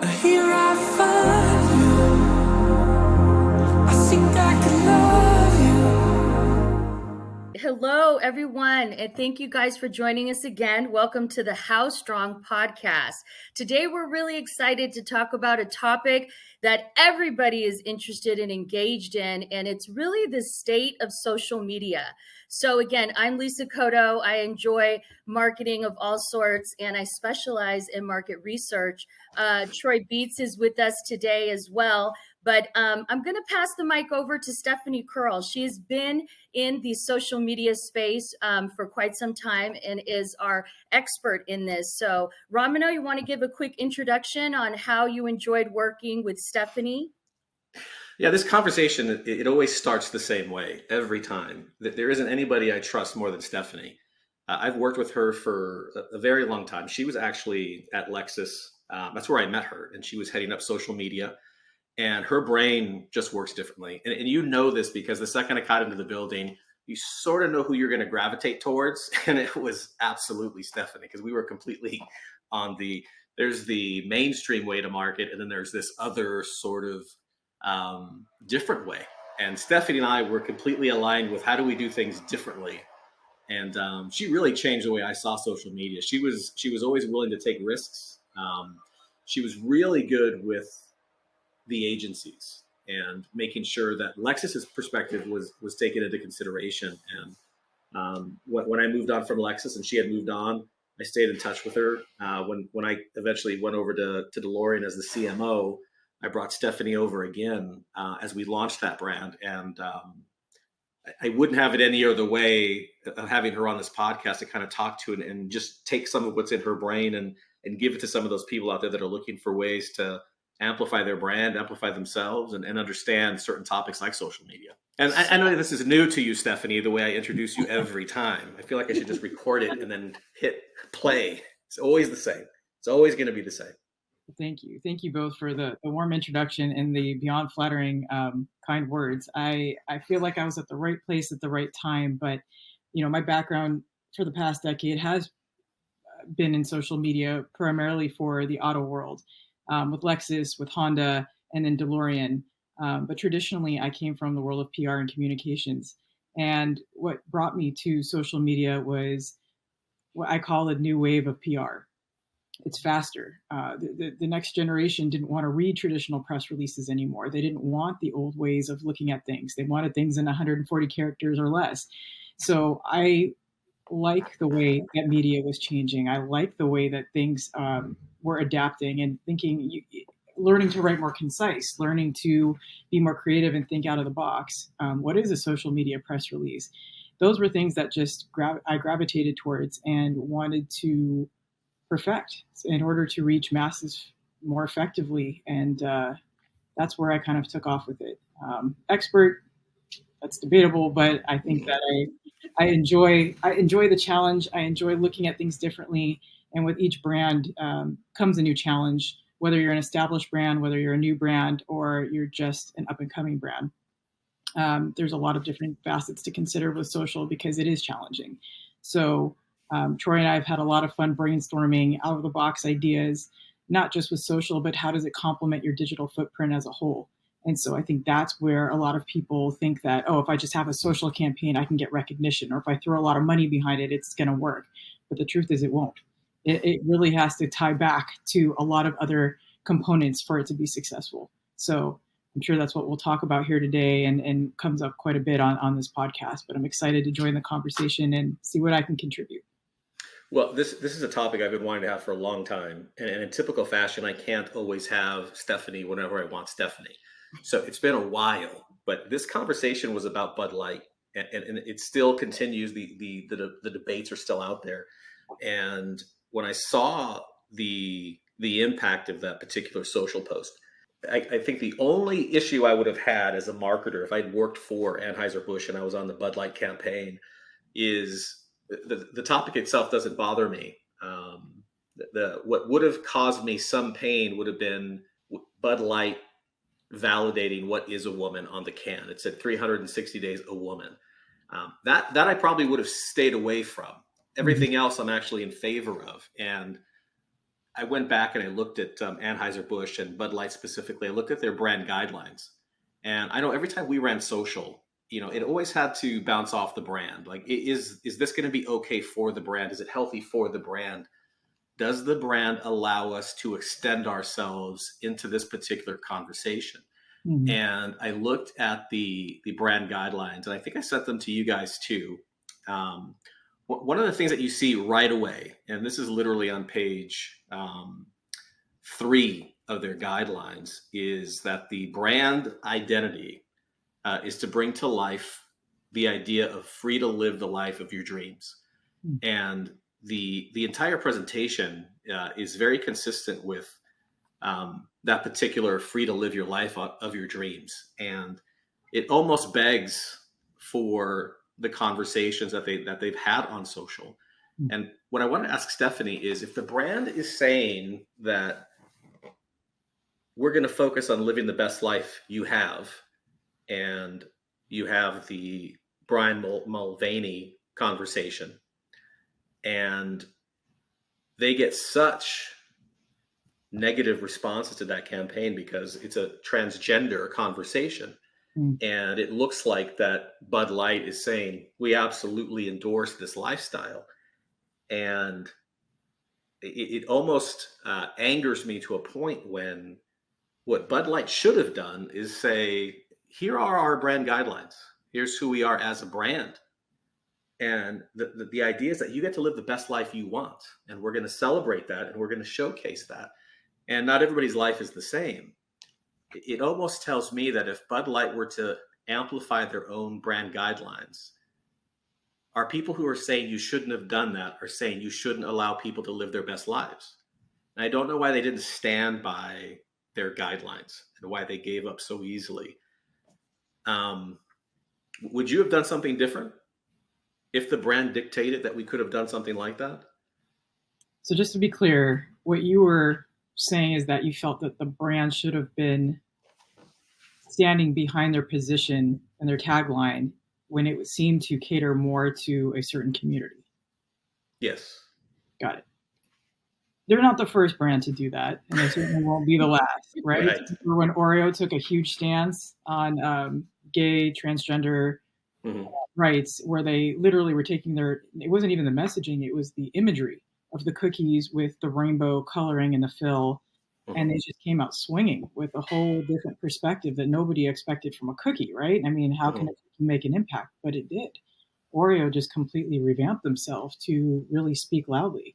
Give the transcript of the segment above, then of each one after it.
Here I find you. I think I could love you. Hello, everyone, and thank you guys for joining us again. Welcome to the How Strong podcast. Today, we're really excited to talk about a topic that everybody is interested and engaged in, and it's really the state of social media. So, again, I'm Lisa Cotto. I enjoy marketing of all sorts, and I specialize in market research. Troy Beats is with us today as well. But I'm going to pass the mic over to Stephanie Curl. She's been in the social media space for quite some time and is our expert in this. So, Ramino, you want to give a quick introduction on how you enjoyed working with Stephanie? Yeah, this conversation, it always starts the same way every time. There isn't anybody I trust more than Stephanie. I've worked with her for a very long time. She was actually at Lexus. That's where I met her, and she was heading up social media. And her brain just works differently. And you know this because the second I got into the building, you sort of know who you're going to gravitate towards. And it was absolutely Stephanie, because we were completely on there's the mainstream way to market, and then there's this other sort of different way. And Stephanie and I were completely aligned with how do we do things differently. And she really changed the way I saw social media. She was always willing to take risks. She was really good with the agencies and making sure that Lexus's perspective was taken into consideration. And when I moved on from Lexus and she had moved on, I stayed in touch with her. When I eventually went over to DeLorean as the CMO, I brought Stephanie over again as we launched that brand. And I wouldn't have it any other way of having her on this podcast to kind of talk to and just take some of what's in her brain and give it to some of those people out there that are looking for ways to amplify their brand, amplify themselves, and understand certain topics like social media. And I know this is new to you, Stephanie, the way I introduce you every time. I feel like I should just record it and then hit play. It's always the same. It's always going to be the same. Thank you. Thank you both for the warm introduction and the beyond flattering kind words. I feel like I was at the right place at the right time, but my background for the past decade has been in social media, primarily for the auto world, with Lexus, with Honda, and then DeLorean. But traditionally, I came from the world of PR and communications. And what brought me to social media was what I call a new wave of PR. It's faster. The next generation didn't want to read traditional press releases anymore. They didn't want the old ways of looking at things. They wanted things in 140 characters or less. So I like the way that media was changing. I like the way that things were adapting and thinking, learning to write more concise, learning to be more creative and think out of the box. What is a social media press release? Those were things that just I gravitated towards and wanted to perfect in order to reach masses more effectively. And that's where I kind of took off with it. Expert, that's debatable, but I think that I enjoy the challenge. I enjoy looking at things differently. And with each brand comes a new challenge, whether you're an established brand, whether you're a new brand, or you're just an up and coming brand. There's a lot of different facets to consider with social because it is challenging. So Troy and I have had a lot of fun brainstorming out of the box ideas, not just with social, but how does it complement your digital footprint as a whole? And so I think that's where a lot of people think that, oh, if I just have a social campaign, I can get recognition, or if I throw a lot of money behind it, it's going to work. But the truth is it won't. It really has to tie back to a lot of other components for it to be successful. So I'm sure that's what we'll talk about here today and comes up quite a bit on this podcast. But I'm excited to join the conversation and see what I can contribute. Well, this is a topic I've been wanting to have for a long time. And in typical fashion, I can't always have Stephanie whenever I want Stephanie. So it's been a while. But this conversation was about Bud Light. And it still continues. The debates are still out there. And when I saw the impact of that particular social post, I think the only issue I would have had as a marketer if I'd worked for Anheuser-Busch and I was on the Bud Light campaign is the topic itself doesn't bother me. What would have caused me some pain would have been Bud Light validating what is a woman on the can. It said 360 days a woman. That I probably would have stayed away from. Everything else I'm actually in favor of. And I went back and I looked at Anheuser-Busch and Bud Light specifically. I looked at their brand guidelines. And I know every time we ran social, it always had to bounce off the brand. Like, is this going to be okay for the brand? Is it healthy for the brand? Does the brand allow us to extend ourselves into this particular conversation? Mhm. And I looked at the brand guidelines, and I think I sent them to you guys too. One of the things that you see right away, and this is literally on page 3 of their guidelines, is that the brand identity is to bring to life the idea of free to live the life of your dreams. Mm. And the entire presentation is very consistent with that particular free to live your life of your dreams. And it almost begs for the conversations that they've had on social. Mm. And what I want to ask Stephanie is, if the brand is saying that we're going to focus on living the best life you have, and you have the Brian Mulvaney conversation, and they get such negative responses to that campaign because it's a transgender conversation. Mm. And it looks like that Bud Light is saying, we absolutely endorse this lifestyle. And it almost angers me to a point when what Bud Light should have done is say, here are our brand guidelines. Here's who we are as a brand. And the idea is that you get to live the best life you want. And we're going to celebrate that, and we're going to showcase that. And not everybody's life is the same. It almost tells me that if Bud Light were to amplify their own brand guidelines, are people who are saying you shouldn't have done that are saying you shouldn't allow people to live their best lives. And I don't know why they didn't stand by their guidelines and why they gave up so easily. Would you have done something different if the brand dictated that we could have done something like that? So just to be clear, what you were saying is that you felt that the brand should have been standing behind their position and their tagline when it seemed to cater more to a certain community. Yes. Got it. They're not the first brand to do that, and they certainly won't be the last, right? Right. When Oreo took a huge stance on gay, transgender rights, where they literally were taking it wasn't even the messaging, it was the imagery of the cookies with the rainbow coloring and the fill. And they just came out swinging with a whole different perspective that nobody expected from a cookie, right? I mean, how can a cookie make an impact? But it did. Oreo just completely revamped themselves to really speak loudly.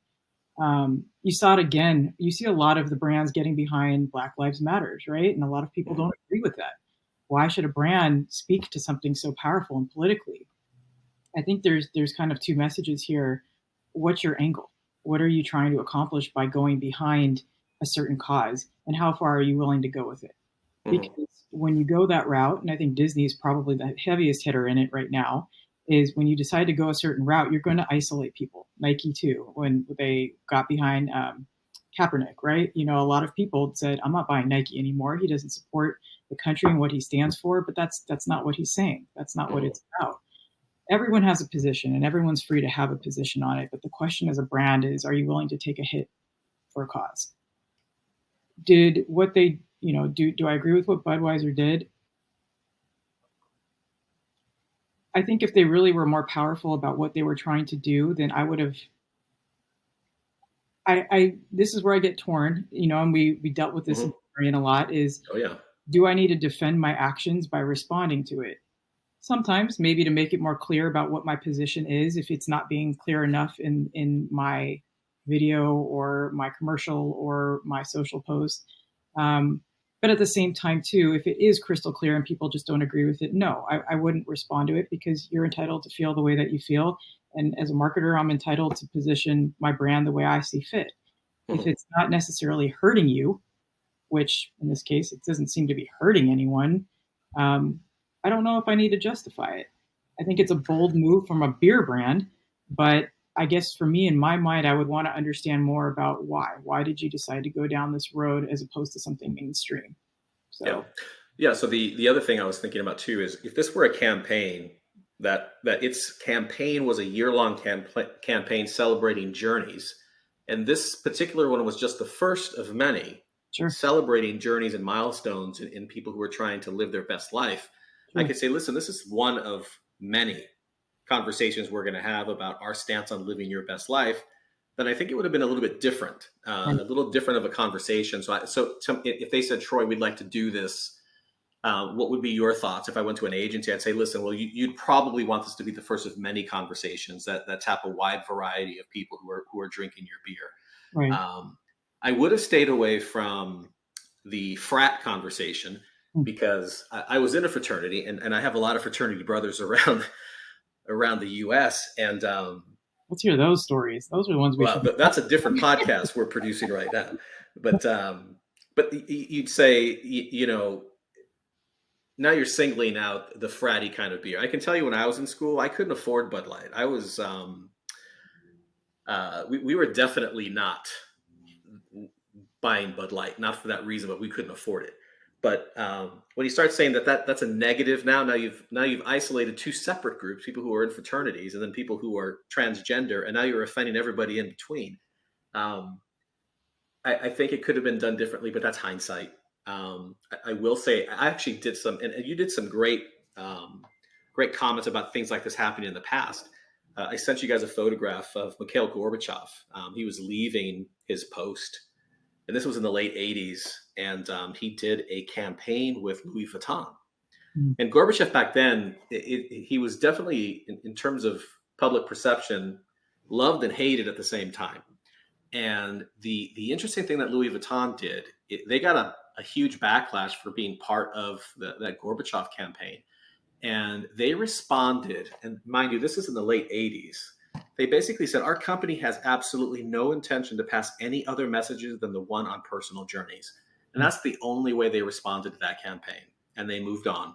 You saw it again. You see a lot of the brands getting behind Black Lives Matters, right? And a lot of people don't agree with that. Why should a brand speak to something so powerful and politically? I think there's kind of two messages here. What's your angle? What are you trying to accomplish by going behind a certain cause, and how far are you willing to go with it? Because when you go that route, and I think Disney is probably the heaviest hitter in it right now, is when you decide to go a certain route, you're going to isolate people. Nike too, when they got behind Kaepernick, right? A lot of people said, I'm not buying Nike anymore. He doesn't support the country and what he stands for, but that's not what he's saying. That's not what it's about. Everyone has a position, and everyone's free to have a position on it. But the question as a brand is, are you willing to take a hit for a cause? Did what they, do I agree with what Budweiser did? I think if they really were more powerful about what they were trying to do, then I would have. This is where I get torn, and we dealt with this in a lot. Is do I need to defend my actions by responding to it? Sometimes, maybe to make it more clear about what my position is, if it's not being clear enough in my video or my commercial or my social post. But at the same time, too, if it is crystal clear and people just don't agree with it, no, I wouldn't respond to it, because you're entitled to feel the way that you feel. And as a marketer, I'm entitled to position my brand the way I see fit. If it's not necessarily hurting you, which in this case, it doesn't seem to be hurting anyone, I don't know if I need to justify it. I think it's a bold move from a beer brand, but I guess for me, in my mind, I would want to understand more about why. Why did you decide to go down this road as opposed to something mainstream? So, yeah. So the other thing I was thinking about too is, if this were a campaign that its campaign was a year-long campaign celebrating journeys, And this particular one was just the first of many, Sure. celebrating journeys and milestones in people who are trying to live their best life. I Sure. could say, listen, this is one of many conversations we're going to have about our stance on living your best life. Then I think it would have been a little bit different, a Right. little different of a conversation. So if they said, Troy, we'd like to do this, what would be your thoughts? If I went to an agency, I'd say, listen, well, you'd probably want this to be the first of many conversations that tap a wide variety of people who are drinking your beer. Right. I would have stayed away from the frat conversation because I was in a fraternity, and I have a lot of fraternity brothers around the U.S. And Let's hear those stories. Those are the ones we well, should. that's a different podcast we're producing right now. But you'd say, now you're singling out the fratty kind of beer. I can tell you when I was in school, I couldn't afford Bud Light. I was we were definitely not buying Bud Light, not for that reason, but we couldn't afford it. But when you start saying that's a negative now you've isolated two separate groups, people who are in fraternities and then people who are transgender, and now you're offending everybody in between. I think it could have been done differently, but that's hindsight. I will say I actually did some, and you did some great comments about things like this happening in the past. I sent you guys a photograph of Mikhail Gorbachev. He was leaving his post, and this was in the late 80s, and he did a campaign with Louis Vuitton. And Gorbachev back then, he was definitely, in terms of public perception, loved and hated at the same time. And the interesting thing that Louis Vuitton did, they got a huge backlash for being part of that Gorbachev campaign. And they responded, and mind you, this is in the late 80s. They basically said, our company has absolutely no intention to pass any other messages than the one on personal journeys. And that's the only way they responded to that campaign. And they moved on.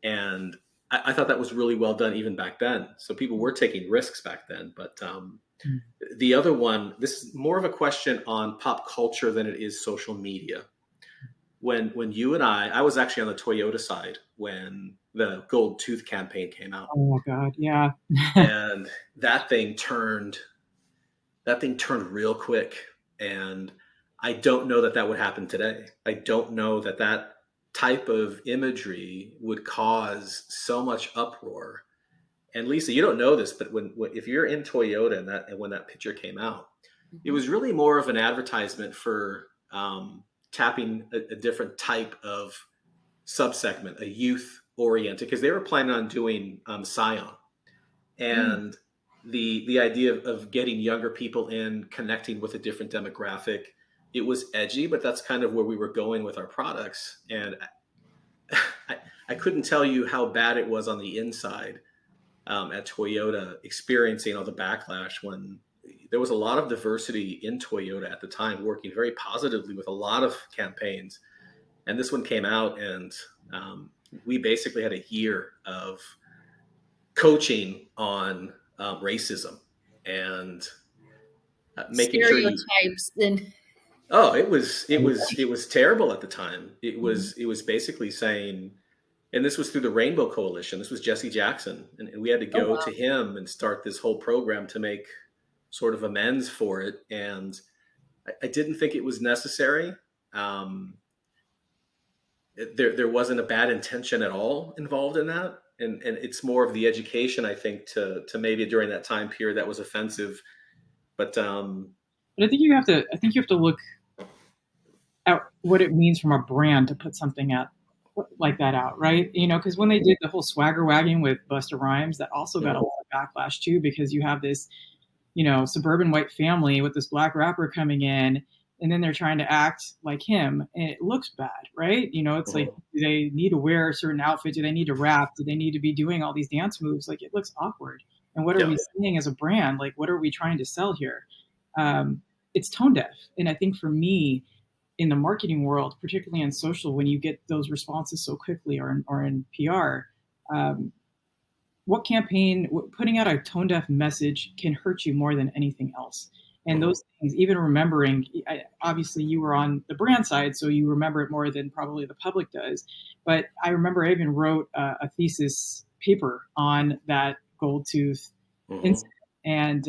And I thought that was really well done even back then. So people were taking risks back then. But the other one, this is more of a question on pop culture than it is social media. When you and I was actually on the Toyota side when the Gold Tooth campaign came out. Oh God, yeah. And that thing turned real quick. And I don't know that would happen today. I don't know that type of imagery would cause so much uproar. And Lisa, you don't know this, but if you're in Toyota and when that picture came out, it was really more of an advertisement for tapping a different type of subsegment, a youth oriented, because they were planning on doing Scion. And the idea of getting younger people in, connecting with a different demographic, it was edgy, but that's kind of where we were going with our products. And I couldn't tell you how bad it was on the inside at Toyota, experiencing all the backlash when there was a lot of diversity in Toyota at the time, working very positively with a lot of campaigns. And this one came out, and we basically had a year of coaching on racism and making stereotypes sure you, oh, it was terrible at the time. It was basically saying, and this was through the Rainbow Coalition. This was Jesse Jackson, and we had to go to him and start this whole program to make sort of amends for it. And I didn't think it was necessary. There wasn't a bad intention at all involved in that. And it's more of the education, I think, to maybe during that time period that was offensive. But I think you have to look at what it means from a brand to put something out like that out, right? Because when they did the whole swagger wagging with Busta Rhymes, that also got a lot of backlash too, because you have this, suburban white family with this black rapper coming in, and then they're trying to act like him, and it looks bad, right? It's like, do they need to wear a certain outfit? Do they need to rap? Do they need to be doing all these dance moves? Like, it looks awkward. And what are we saying as a brand? Like, what are we trying to sell here? It's tone deaf. And I think for me, in the marketing world, particularly in social, when you get those responses so quickly or in PR, putting out a tone deaf message can hurt you more than anything else. And those things, even remembering, obviously you were on the brand side, so you remember it more than probably the public does. But I remember I even wrote a thesis paper on that Gold Tooth incident, and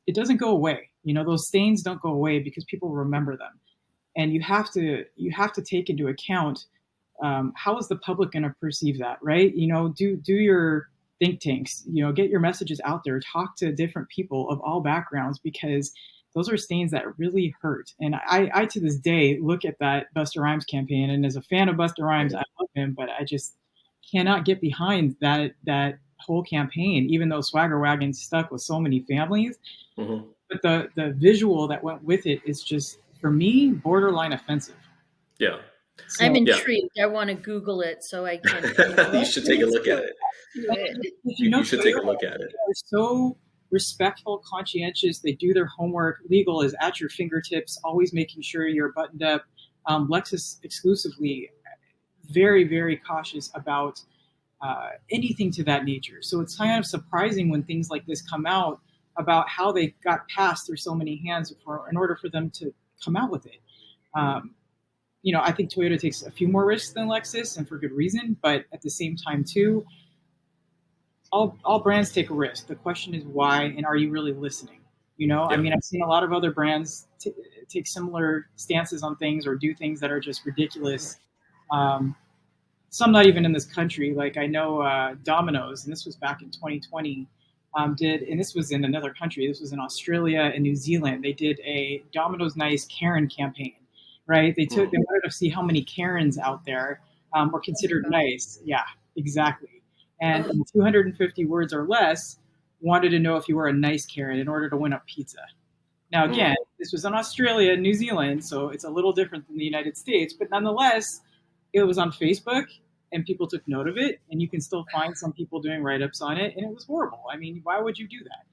it doesn't go away. Those stains don't go away because people remember them. And you have to take into account, how is the public going to perceive that, right? Do your think tanks, get your messages out there, talk to different people of all backgrounds, because those are stains that really hurt. And I to this day look at that Busta Rhymes campaign, and as a fan of Busta Rhymes, I love him, but I just cannot get behind that whole campaign, even though Swagger Wagon stuck with so many families. Mm-hmm. But the visual that went with it is just, for me, borderline offensive. Yeah. So, I'm intrigued. I want to Google it so I can. You should take a look at it. You should take a look at it. They're so respectful, conscientious. They do their homework. Legal is at your fingertips, always making sure you're buttoned up. Lexus exclusively, very, very cautious about anything to that nature. So it's kind of surprising when things like this come out, about how they got passed through so many hands in order for them to come out with it. I think Toyota takes a few more risks than Lexus, and for good reason. But at the same time, too, all brands take a risk. The question is why, and are you really listening? Yeah. I mean, I've seen a lot of other brands take similar stances on things, or do things that are just ridiculous. Some not even in this country. Like, I know Domino's, and this was back in 2020, and this was in another country. This was in Australia and New Zealand. They did a Domino's Nice Karen campaign, right? They wanted to see how many Karens out there were considered nice. Yeah, exactly. And in 250 words or less, wanted to know if you were a nice Karen in order to win a pizza. Now, again, this was in Australia and New Zealand, so it's a little different than the United States, but nonetheless, it was on Facebook, and people took note of it, and you can still find some people doing write-ups on it, and it was horrible. I mean, why would you do that?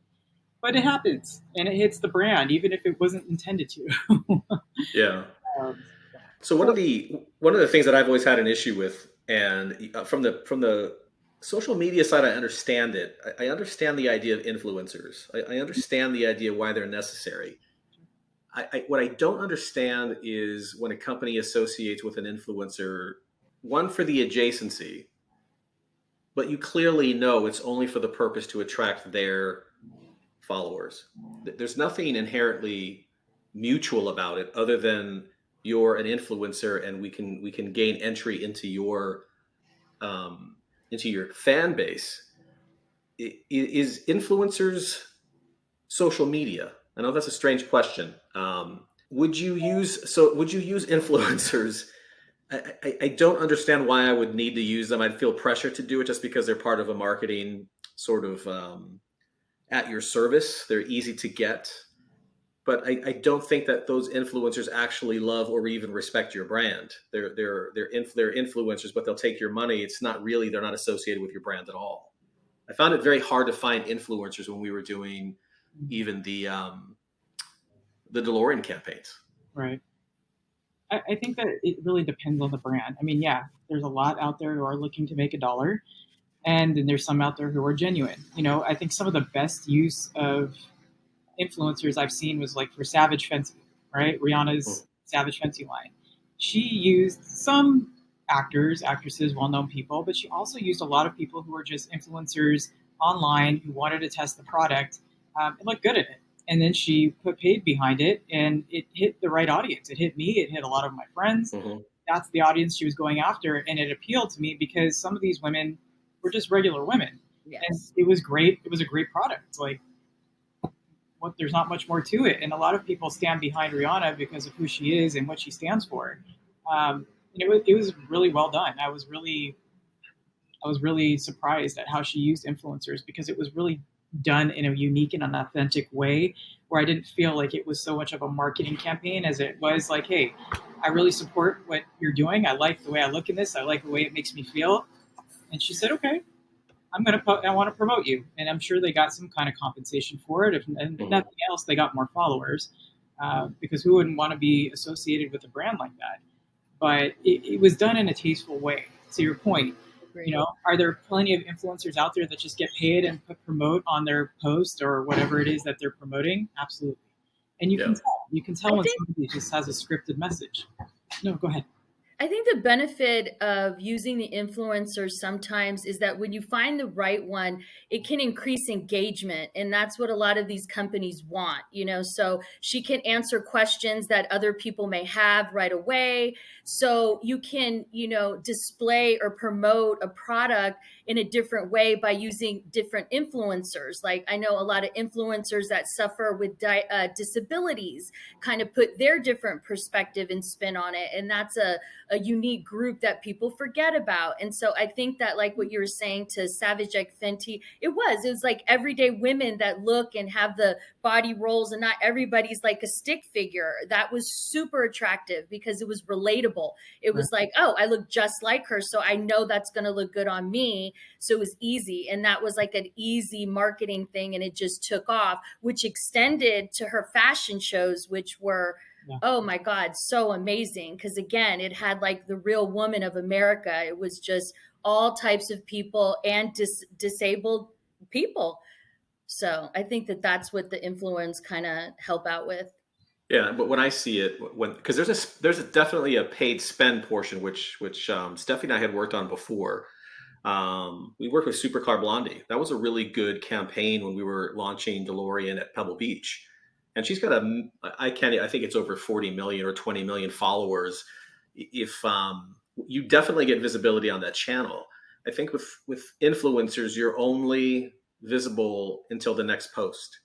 But it happens, and it hits the brand, even if it wasn't intended to. Yeah. So one of the things that I've always had an issue with, and from the social media side, I understand it. I understand the idea of influencers. I understand the idea why they're necessary. What I don't understand is when a company associates with an influencer, one, for the adjacency, but you clearly know it's only for the purpose to attract their followers. There's nothing inherently mutual about it other than you're an influencer and we can gain entry into your fan base. Is influencers social media? I know that's a strange question. Would you use influencers? I don't understand why I would need to use them. I'd feel pressure to do it just because they're part of a marketing sort of at your service. They're easy to get. But I don't think that those influencers actually love or even respect your brand. They're influencers, but they'll take your money. It's not really, they're not associated with your brand at all. I found it very hard to find influencers when we were doing even the DeLorean campaigns. Right. I think that it really depends on the brand. I mean, yeah, there's a lot out there who are looking to make $1, and then there's some out there who are genuine. I think some of the best use of influencers I've seen was like for Savage Fenty, right? Rihanna's Savage Fenty line. She used some actors, actresses, well-known people, but she also used a lot of people who were just influencers online who wanted to test the product and look good at it. And then she put paid behind it, and it hit the right audience. It hit me. It hit a lot of my friends. Mm-hmm. That's the audience she was going after, and it appealed to me because some of these women were just regular women. Yes. And it was great. It was a great product. It's like, there's not much more to it. And a lot of people stand behind Rihanna because of who she is and what she stands for. It was really well done. I was really surprised at how she used influencers, because it was really done in a unique and an authentic way, where I didn't feel like it was so much of a marketing campaign as it was like, hey, I really support what you're doing. I like the way I look in this. I like the way it makes me feel. And she said, okay, I want to promote you. And I'm sure they got some kind of compensation for it. If nothing else, they got more followers, because who wouldn't want to be associated with a brand like that? But it was done in a tasteful way. To your point, are there plenty of influencers out there that just get paid and promote on their post or whatever it is that they're promoting? Absolutely. And you can tell when somebody just has a scripted message. No, go ahead. I think the benefit of using the influencers sometimes is that when you find the right one, it can increase engagement. And that's what a lot of these companies want, you know. So she can answer questions that other people may have right away. So you can, you know, display or promote a product in a different way by using different influencers. Like I know a lot of influencers that suffer with disabilities kind of put their different perspective and spin on it. And that's a unique group that people forget about. And so I think that, like what you were saying to Savage X Fenty, it was like everyday women that look and have the body rolls, and not everybody's like a stick figure. That was super attractive because it was relatable. It was like, oh, I look just like her, so I know that's going to look good on me. So it was easy. And that was like an easy marketing thing. And it just took off, which extended to her fashion shows, which were, oh my God, so amazing. Because again, it had like the real woman of America. It was just all types of people and disabled people. So I think that that's what the influence kind of help out with. Yeah, but when I see it, because there's definitely a paid spend portion, which Stephanie and I had worked on before. We worked with Supercar Blondie. That was a really good campaign when we were launching DeLorean at Pebble Beach. And she's got I think it's over 40 million or 20 million followers. If you definitely get visibility on that channel. I think with influencers, you're only visible until the next post.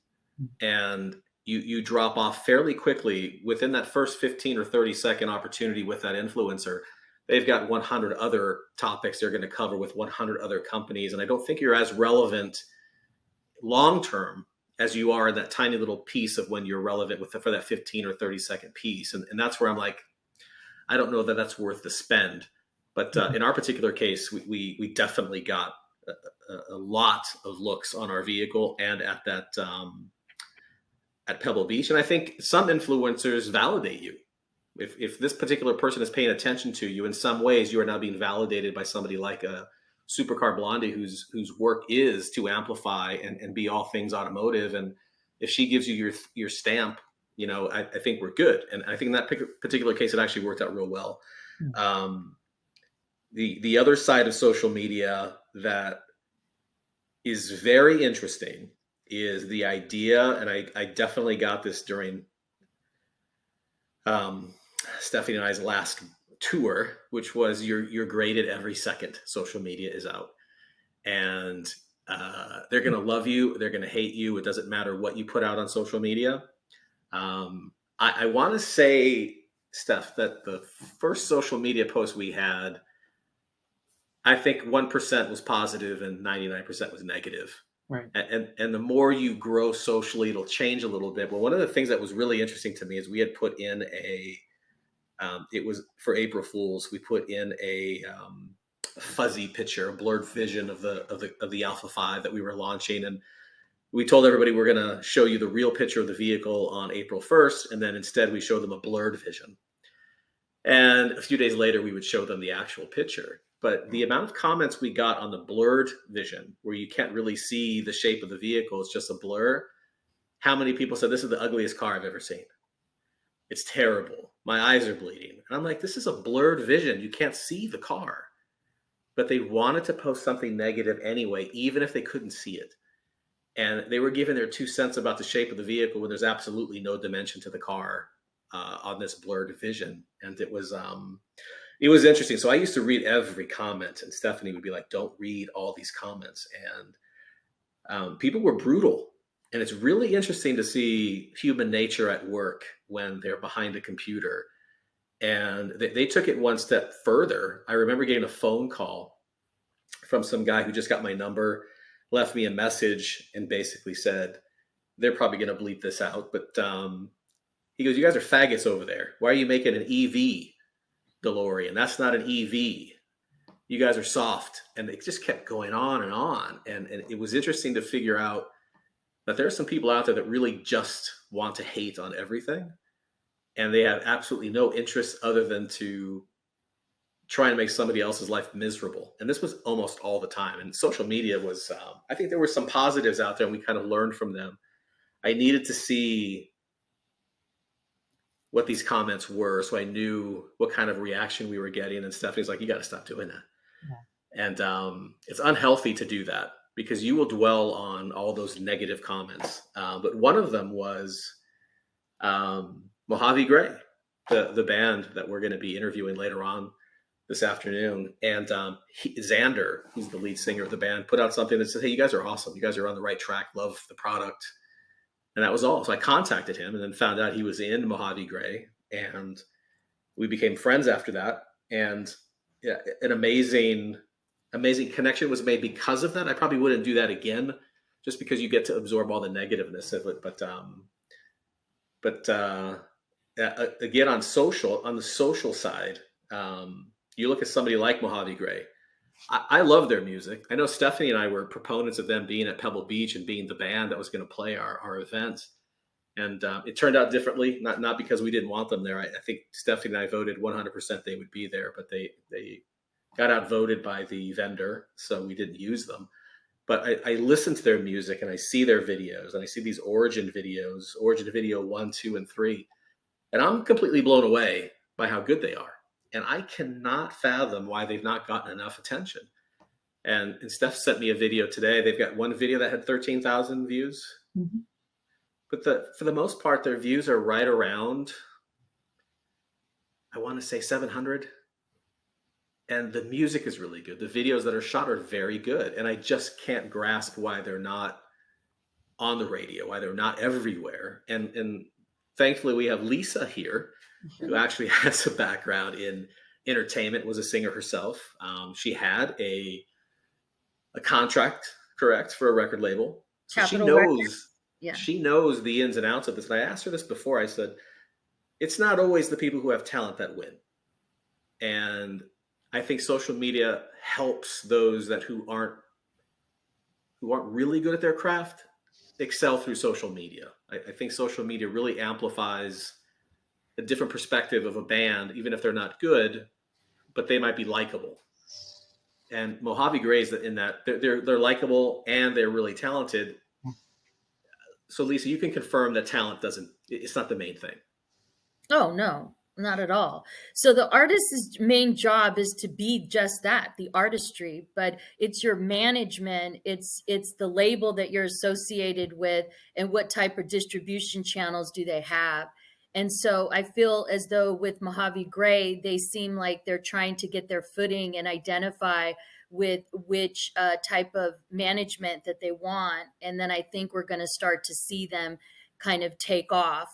And you drop off fairly quickly within that first 15 or 30-second opportunity with that influencer. They've got 100 other topics they're going to cover with 100 other companies. And I don't think you're as relevant long-term as you are in that tiny little piece of when you're relevant for that 15 or 30-second piece. And that's where I'm like, I don't know that that's worth the spend. But in our particular case, we definitely got a lot of looks on our vehicle and at that at Pebble Beach. And I think some influencers validate you. If this particular person is paying attention to you in some ways, you are now being validated by somebody like a Supercar Blondie whose work is to amplify and be all things automotive. And if she gives you your stamp, you know, I think we're good. And I think in that particular case, it actually worked out real well. The other side of social media that is very interesting is the idea, and I definitely got this during Stephanie and I's last tour, which was you're graded every second social media is out. And they're going to love you. They're going to hate you. It doesn't matter what you put out on social media. I want to say, Steph, that the first social media post we had, I think 1% was positive and 99% was negative. Right. And the more you grow socially, it'll change a little bit. But one of the things that was really interesting to me is we had put in it was for April Fools. We put in a fuzzy picture, a blurred vision of the Alpha 5 that we were launching, and we told everybody we're going to show you the real picture of the vehicle on April 1st, and then instead we showed them a blurred vision. And a few days later, we would show them the actual picture. But the amount of comments we got on the blurred vision, where you can't really see the shape of the vehicle, it's just a blur. How many people said, this is the ugliest car I've ever seen? It's terrible. My eyes are bleeding. And I'm like, this is a blurred vision. You can't see the car. But they wanted to post something negative anyway, even if they couldn't see it. And they were giving their 2 cents about the shape of the vehicle when there's absolutely no dimension to the car on this blurred vision. And it was interesting. So I used to read every comment, and Stephanie would be like, don't read all these comments. And people were brutal. And it's really interesting to see human nature at work when they're behind a computer. And they took it one step further. I remember getting a phone call from some guy who just got my number, left me a message, and basically said, they're probably going to bleep this out. But he goes, you guys are faggots over there. Why are you making an EV DeLorean? That's not an EV. You guys are soft. And it just kept going on and on. And it was interesting to figure out that there are some people out there that really just want to hate on everything. And they have absolutely no interest other than to try and make somebody else's life miserable. And this was almost all the time. And social media was, I think there were some positives out there, and we kind of learned from them. I needed to see what these comments were, so I knew what kind of reaction we were getting. And Stephanie's like, "You got to stop doing that." Yeah. And it's unhealthy to do that because you will dwell on all those negative comments. But one of them was Mojave Gray, the band that we're going to be interviewing later on this afternoon. And Xander, who's the lead singer of the band, put out something that said, "Hey, you guys are awesome. You guys are on the right track. Love the product." And that was all. So I contacted him and then found out he was in Mojave Gray. And we became friends after that. And yeah, an amazing connection was made because of that. I probably wouldn't do that again, just because you get to absorb all the negativeness of it. But again, on the social side, you look at somebody like Mojave Gray. I love their music. I know Stephanie and I were proponents of them being at Pebble Beach and being the band that was going to play our event. And it turned out differently, not because we didn't want them there. I think Stephanie and I voted 100% they would be there, but they got outvoted by the vendor, so we didn't use them. But I listen to their music and I see their videos, and I see these Origin videos, Origin video 1, 2, and 3, and I'm completely blown away by how good they are. And I cannot fathom why they've not gotten enough attention. And Steph sent me a video today. They've got one video that had 13,000 views. Mm-hmm. But for the most part, their views are right around, I want to say 700. And the music is really good. The videos that are shot are very good. And I just can't grasp why they're not on the radio, why they're not everywhere. And thankfully, we have Lisa here, who actually has a background in entertainment, was a singer herself. She had a contract, correct, for a record label. So Capitol she Records. knows. Yeah. She knows the ins and outs of this. And I asked her this before. I said, it's not always the people who have talent that win. And I think social media helps those who aren't really good at their craft excel through social media. I think social media really amplifies a different perspective of a band, even if they're not good, but they might be likable. And Mojave Gray's in that they're likable and they're really talented. So Lisa, you can confirm that talent it's not the main thing. Oh, no, not at all. So the artist's main job is to be just that, the artistry, but it's your management, it's the label that you're associated with, and what type of distribution channels do they have. And so I feel as though with Mojave Gray, they seem like they're trying to get their footing and identify with which type of management that they want. And then I think we're going to start to see them kind of take off.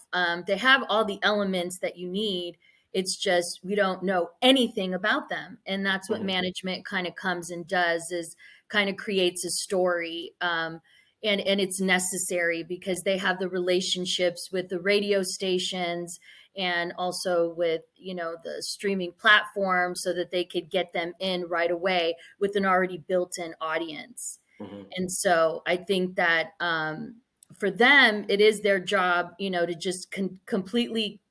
They have all the elements that you need. It's just we don't know anything about them. And that's what management kind of comes and does, is kind of creates a story. And it's necessary because they have the relationships with the radio stations and also with, the streaming platform, so that they could get them in right away with an already built-in audience. Mm-hmm. And so I think that for them, it is their job, to just completely,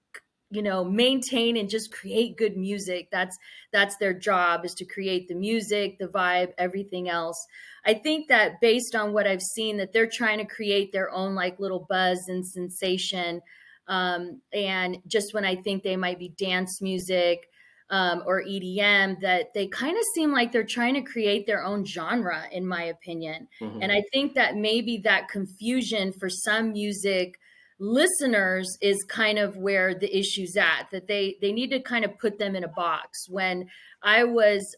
maintain and just create good music. That's their job, is to create the music, the vibe, everything else. I think that based on what I've seen, that they're trying to create their own like little buzz and sensation. And just when I think they might be dance music or EDM, that they kind of seem like they're trying to create their own genre, in my opinion. Mm-hmm. And I think that maybe that confusion for some music listeners is kind of where the issue's at, that they need to kind of put them in a box. When I was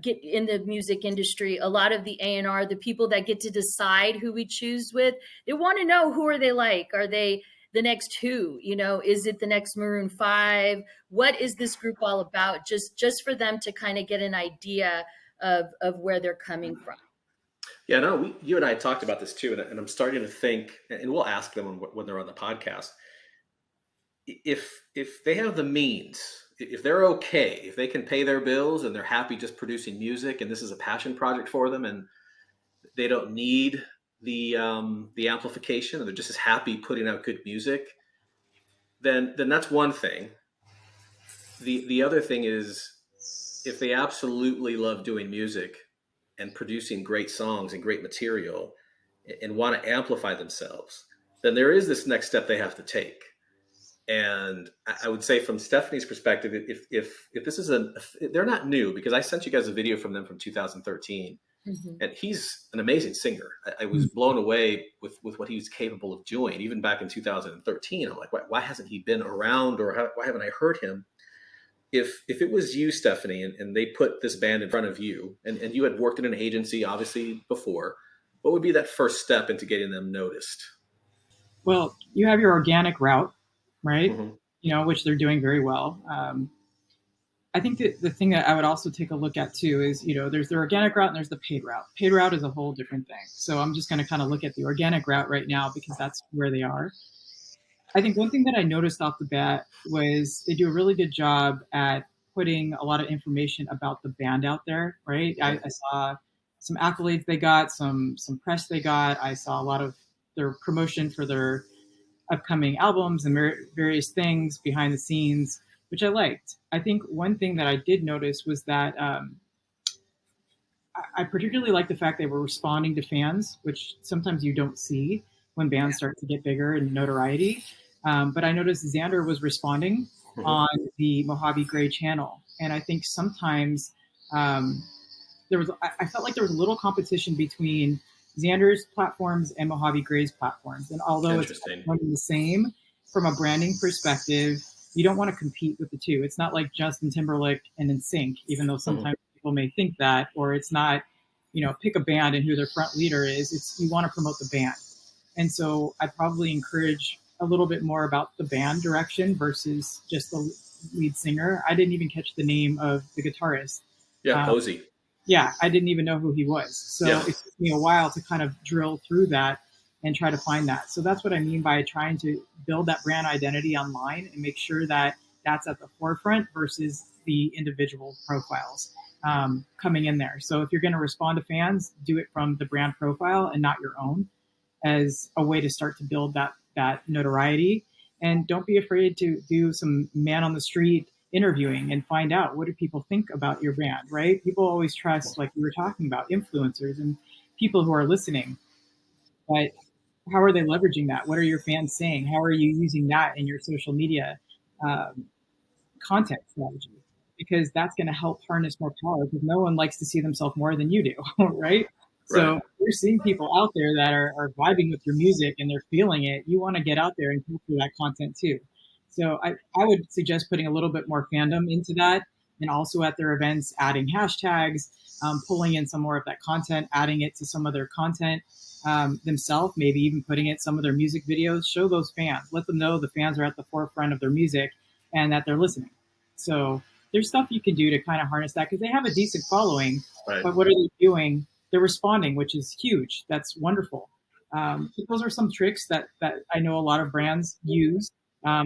get in the music industry, a lot of the A&R, the people that get to decide who we choose with, they want to know, who are they like? Are they the next who? Is it the next Maroon 5? What is this group all about? Just for them to kind of get an idea of where they're coming from. Yeah, no, you and I talked about this too, and I'm starting to think, and we'll ask them when they're on the podcast, if they have the means, if they're okay, if they can pay their bills and they're happy just producing music, and this is a passion project for them, and they don't need the amplification, and they're just as happy putting out good music, then that's one thing. The other thing is, if they absolutely love doing music and producing great songs and great material and want to amplify themselves, then there is this next step they have to take. And I would say from Stephanie's perspective, if this is they're not new, because I sent you guys a video from them from 2013, and he's an amazing singer. I was blown away with what he was capable of doing, even back in 2013. I'm like, why hasn't he been around, or why haven't I heard him? If it was you, Stephanie, and they put this band in front of you, and you had worked in an agency, obviously, before, what would be that first step into getting them noticed? Well, you have your organic route, right? Mm-hmm. You know, which they're doing very well. I think that the thing that I would also take a look at too is, you know, there's the organic route and there's the paid route. Paid route is a whole different thing. So I'm just going to kind of look at the organic route right now because that's where they are. I think one thing that I noticed off the bat was they do a really good job at putting a lot of information about the band out there, right? I saw some accolades they got, some press they got. I saw a lot of their promotion for their upcoming albums and various things behind the scenes, which I liked. I think one thing that I did notice was that I particularly like the fact they were responding to fans, which sometimes you don't see when bands start to get bigger in notoriety. But I noticed Xander was responding on the Mojave Gray channel. And I think sometimes I felt like there was a little competition between Xander's platforms and Mojave Gray's platforms. And although it's one and the same from a branding perspective, you don't want to compete with the two. It's not like Justin Timberlake and NSYNC, even though sometimes people may think that, or it's not, you know, pick a band and who their front leader is. It's you want to promote the band. And so I probably encourage a little bit more about the band direction versus just the lead singer. I didn't even catch the name of the guitarist. Yeah, Posey. Yeah, I didn't even know who he was. So it took me a while to kind of drill through that and try to find that. So that's what I mean by trying to build that brand identity online and make sure that that's at the forefront versus the individual profiles coming in there. So if you're going to respond to fans, do it from the brand profile and not your own as a way to start to build that notoriety. And don't be afraid to do some man on the street interviewing and find out, what do people think about your brand, right? People always trust, like we were talking about, influencers and people who are listening. But how are they leveraging that? What are your fans saying? How are you using that in your social media content strategy? Because that's going to help harness more power, because no one likes to see themselves more than you do, right? So you're seeing people out there that are vibing with your music and they're feeling it. You want to get out there and capture that content too. So I would suggest putting a little bit more fandom into that, and also at their events, adding hashtags, pulling in some more of that content, adding it to some of their content themselves, maybe even putting it some of their music videos. Show those fans, let them know the fans are at the forefront of their music and that they're listening. So there's stuff you can do to kind of harness that, because they have a decent following, but what are they doing? They're responding, which is huge. That's wonderful. Those are some tricks that I know a lot of brands use.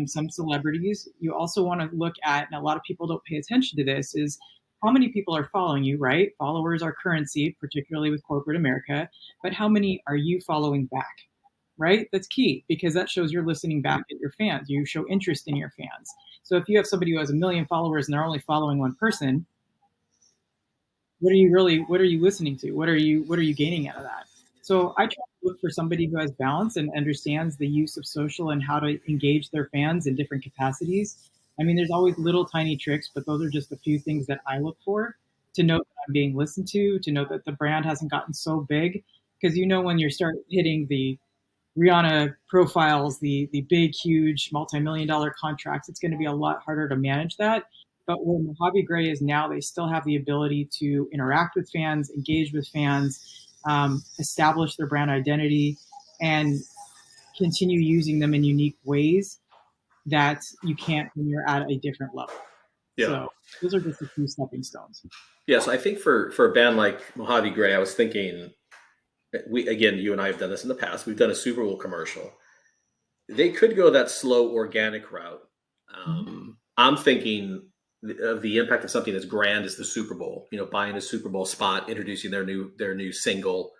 Some celebrities. You also want to look at, and a lot of people don't pay attention to this, is how many people are following you, right? Followers are currency, particularly with corporate America, but how many are you following back, right? That's key, because that shows you're listening back at your fans. You show interest in your fans. So if you have somebody who has 1 million followers and they're only following one person, what are you listening to? What are you gaining out of that? So I try to look for somebody who has balance and understands the use of social and how to engage their fans in different capacities. I mean, there's always little tiny tricks, but those are just a few things that I look for to know that I'm being listened to know that the brand hasn't gotten so big. Because when you start hitting the Rihanna profiles, the big, huge, multi-million-dollar contracts, it's going to be a lot harder to manage that. But where Mojave Gray is now, they still have the ability to interact with fans, engage with fans, establish their brand identity, and continue using them in unique ways that you can't when you're at a different level. Yeah. So those are just a few stepping stones. Yeah, so I think for a band like Mojave Gray, I was thinking, you and I have done this in the past. We've done a Super Bowl commercial. They could go that slow, organic route. I'm thinking of the impact of something as grand as the Super Bowl, buying a Super Bowl spot, introducing their new single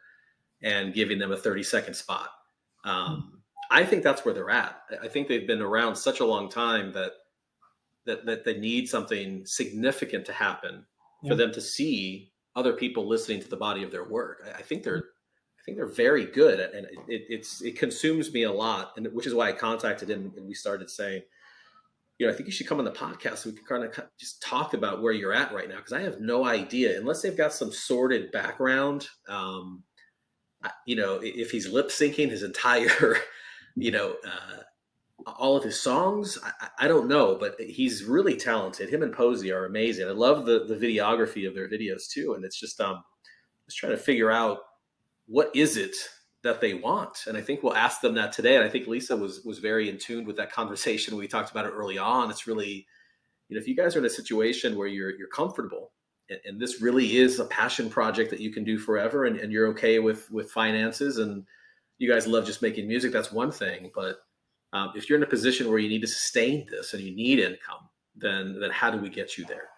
and giving them a 30-second spot. I think that's where they're at. I think they've been around such a long time that they need something significant to happen for them to see other people listening to the body of their work. I think they're very good, and it consumes me a lot, and which is why I contacted him and we started saying, I think you should come on the podcast so we can kind of just talk about where you're at right now, because I have no idea, unless they've got some sordid background. If he's lip syncing his entire, all of his songs, I don't know, but he's really talented. Him and Posey are amazing. I love the videography of their videos too, and it's just trying to figure out what is it that they want. And I think we'll ask them that today. And I think Lisa was very in tune with that conversation. We talked about it early on. It's really, if you guys are in a situation where you're comfortable and this really is a passion project that you can do forever, and you're okay with finances, and you guys love just making music, that's one thing. But if you're in a position where you need to sustain this and you need income, then how do we get you there?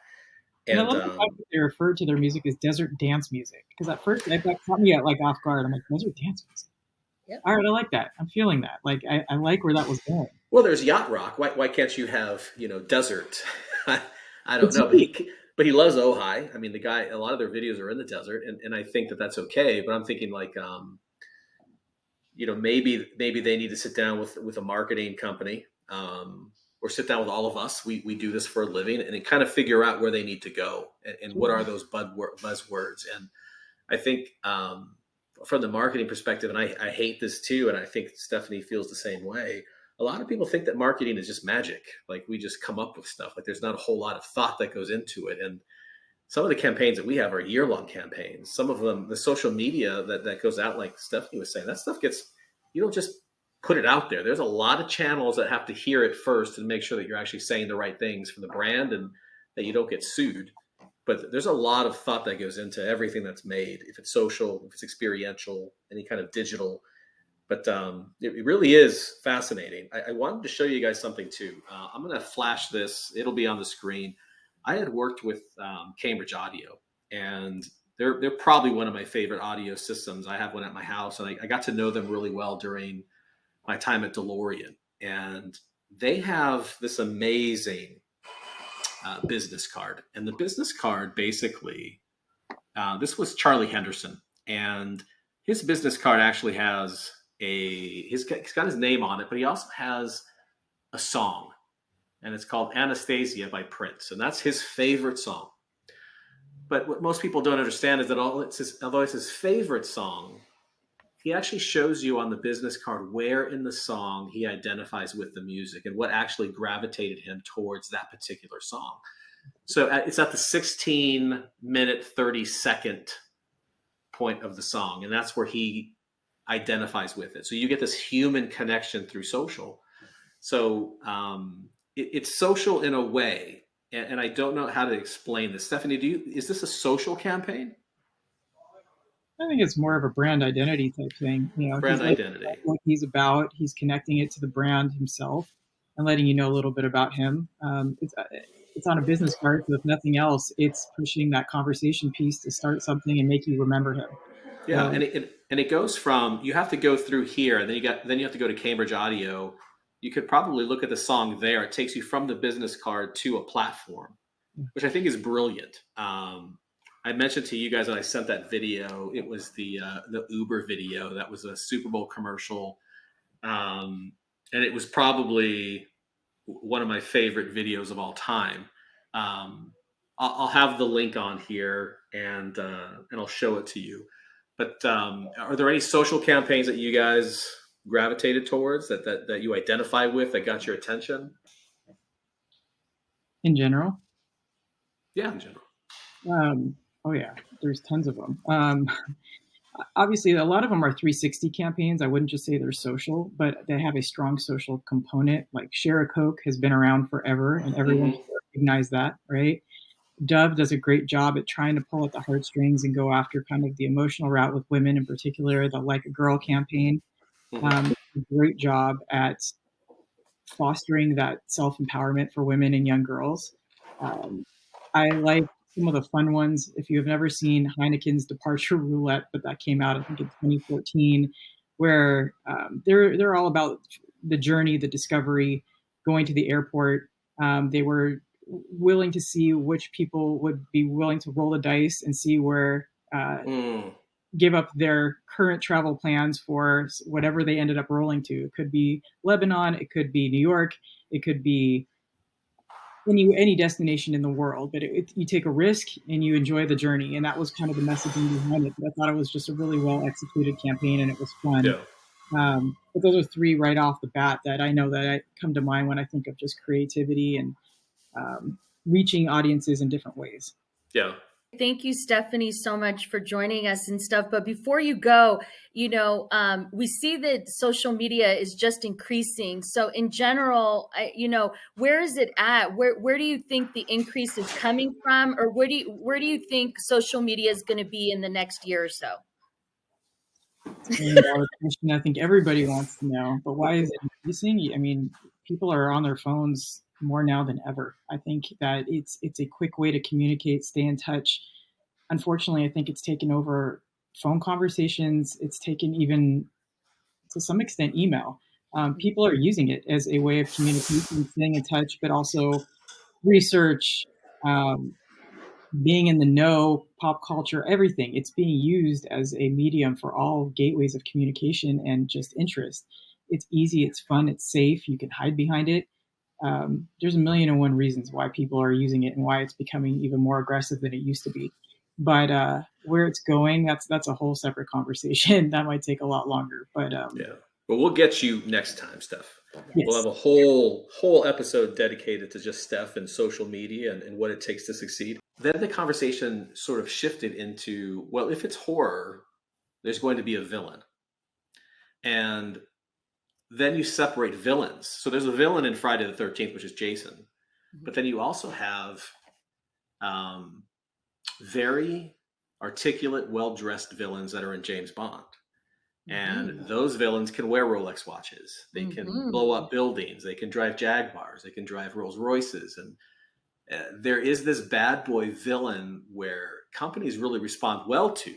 And I love the fact that they refer to their music as desert dance music, because at first that caught me at off guard. I'm like, desert dance music. Yep. All right, I like that. I'm feeling that. I like where that was going. Well, there's yacht rock. Why can't you have desert? I don't know, but he loves Ojai. I mean, the guy. A lot of their videos are in the desert, and I think that's okay. But I'm thinking maybe they need to sit down with a marketing company. Or sit down with all of us. We do this for a living, and then kind of figure out where they need to go and what are those buzzwords. And I think from the marketing perspective, and I hate this too, and I think Stephanie feels the same way. A lot of people think that marketing is just magic. Like we just come up with stuff. Like there's not a whole lot of thought that goes into it. And some of the campaigns that we have are year-long campaigns. Some of them, the social media that goes out, like Stephanie was saying, that stuff you don't just put it out there. There's a lot of channels that have to hear it first and make sure that you're actually saying the right things for the brand and that you don't get sued. But there's a lot of thought that goes into everything that's made, if it's social, if it's experiential, any kind of digital. But it really is fascinating. I wanted to show you guys something too. I'm going to flash this. It'll be on the screen. I had worked with Cambridge Audio, and they're probably one of my favorite audio systems. I have one at my house, and I got to know them really well during my time at DeLorean. And they have this amazing business card. And the business card basically, this was Charlie Henderson. And his business card actually has he's got his name on it, but he also has a song. And it's called Anastasia by Prince. And that's his favorite song. But what most people don't understand is that although it's his favorite song, he actually shows you on the business card where in the song he identifies with the music and what actually gravitated him towards that particular song. So it's at the 16-minute, 30-second point of the song, and that's where he identifies with it. So you get this human connection through social. So it's social in a way, and I don't know how to explain this. Stephanie, is this a social campaign? I think it's more of a brand identity type thing. Brand identity. What he's about, he's connecting it to the brand himself and letting you know a little bit about him. It's on a business card, so if nothing else, it's pushing that conversation piece to start something and make you remember him. Yeah, and it goes from, you have to go through here, and then you have to go to Cambridge Audio. You could probably look at the song there. It takes you from the business card to a platform, which I think is brilliant. I mentioned to you guys that I sent that video. It was the Uber video. That was a Super Bowl commercial. And it was probably one of my favorite videos of all time. I'll have the link on here and I'll show it to you. But are there any social campaigns that you guys gravitated towards that you identify with that got your attention? In general? Yeah, in general. Oh yeah, there's tons of them. Obviously, a lot of them are 360 campaigns. I wouldn't just say they're social, but they have a strong social component. Like Share a Coke has been around forever, and everyone recognizes that, right? Dove does a great job at trying to pull at the heartstrings and go after kind of the emotional route with women, in particular, the Like a Girl campaign. A great job at fostering that self-empowerment for women and young girls. I like some of the fun ones. If you have never seen Heineken's Departure Roulette, but that came out, I think, in 2014, where they're all about the journey, the discovery, going to the airport. They were willing to see which people would be willing to roll the dice and see where give up their current travel plans for whatever they ended up rolling to. It could be Lebanon, it could be New York, it could be any destination in the world, but you take a risk and you enjoy the journey. And that was kind of the messaging behind it. But I thought it was just a really well executed campaign, and it was fun. Yeah. But those are three right off the bat that I know that I come to mind when I think of just creativity and reaching audiences in different ways. Yeah. Thank you, Stephanie, so much for joining us and stuff. But before you go, we see that social media is just increasing. So in general, where is it at? Where do you think the increase is coming from? Or where do you think social media is going to be in the next year or so? It's a $1 million question I think everybody wants to know. But why is it increasing? I mean, people are on their phones more now than ever. I think that it's a quick way to communicate, stay in touch. Unfortunately, I think it's taken over phone conversations. It's taken even, to some extent, email. People are using it as a way of communication, staying in touch, but also research, being in the know, pop culture, everything. It's being used as a medium for all gateways of communication and just interest. It's easy, it's fun, it's safe. You can hide behind it. There's 1,000,001 reasons why people are using it and why it's becoming even more aggressive than it used to be. But where it's going, that's a whole separate conversation. That might take a lot longer. But Yeah. But we'll get you next time, Steph. yes. We'll have a whole episode dedicated to just Steph and social media and what it takes to succeed. Then the conversation sort of shifted into, well, if it's horror, there's going to be a villain. And then you separate villains. So there's a villain in Friday the 13th, which is Jason. But then you also have very articulate, well-dressed villains that are in James Bond. And those villains can wear Rolex watches. They can blow up buildings. They can drive Jaguars. They can drive Rolls Royces. And there is this bad boy villain where companies really respond well to.